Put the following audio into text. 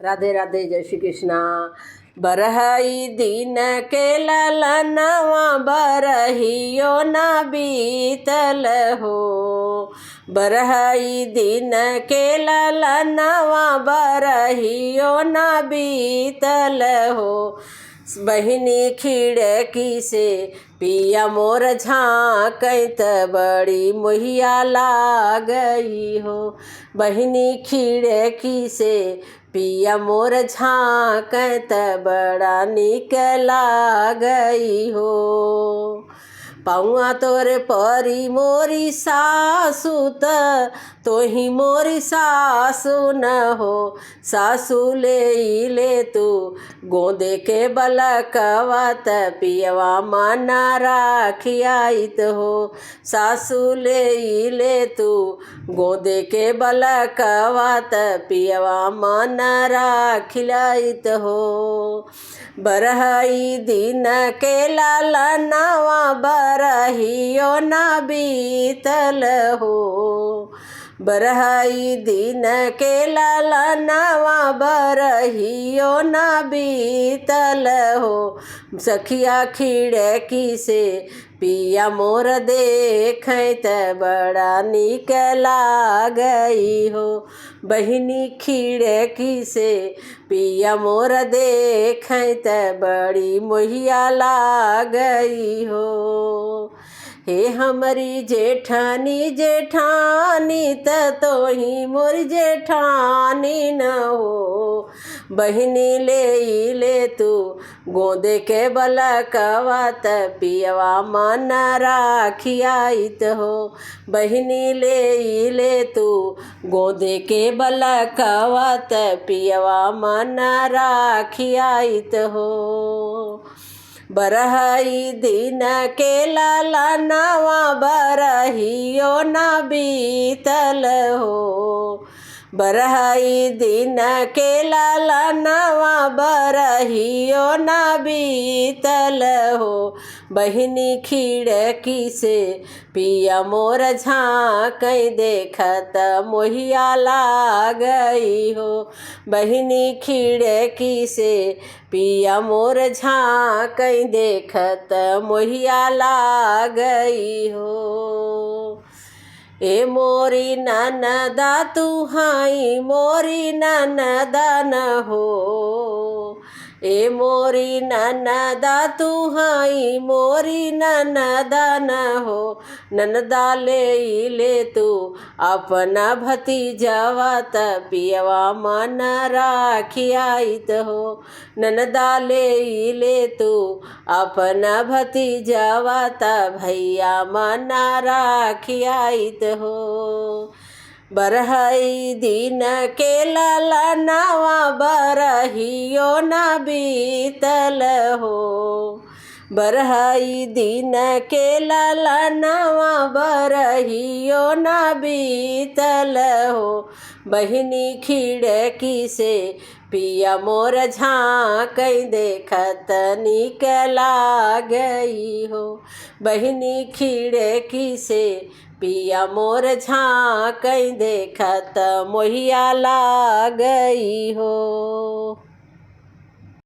राधे राधे, जय श्री कृष्णा। बरहई दिन के ललनवा बरहियो न बीतल हो। बरहई दिन के ललनवा बरहियो न बीतल हो। बहिनी खिड़की से पिया मोर झाँकत बड़ी मुहिया लागई हो। बहिनी खिड़की से पिया मोर झाँकत बड़ा निक लागई हो। पौआ तोरे परी मोरी सासु तोही मोरी सासु न हो। सासु ले तू गोदे के बलकवा त पियवा माना राखियाइत हो। सासु ले तू गोदे के बलकवा त पियवा माना राखियाइत हो। बरहई दिन के ललनवा बरहियो न बीतल हो। बरहई दिन के ललनवा बरहियो न बीतल हो। सखिया खिड़की से पिया मोर देखत बड़ा निक लागई हो। बहिनी खिड़की से पिया मोर देखत बड़ी मोहिया लागई हो। हे हमारी जेठानी जेठानी तोही मोर जेठानी न हो। बहिनी ले तू गोदे के बलकवा त पियवा माना राखियाइत हो। बहिनी ले तू गोदे के बलकवा त पियवा माना राखियाइत हो। बरहई दिन के ललनवा बरहियो न बीतल हो। बरहई दिन के ललनवा बरहियो न बीतल हो। बहिनी खिड़की से पिया मोर झाँकई देखत मोहिया लागई हो। बहिनी खिड़की से पिया मोर झाँकई देखत मोहिया लागई हो। ए मोरी ननदा तू हाई मोरी ननदा न हो। ए मोरी ननदा तू हाई मोरी ननदा न हो। ननदा ले तू अपना भतीजवा त पियवा माना राखियाइत हो। ननदा ले तू अपना भतीजवा त भैया माना राखियाइत हो। बरहई दिन के ललनवा बरहियो न बीतल हो। बरहई दिन के ललनवा बरहियो न बीतल हो। बहिनी खिड़की से पिया मोर झाँकई देखत निक लागई हो। बहिनी खिड़की से पिया मोर झाँकई देखत मोहिया लागई हो।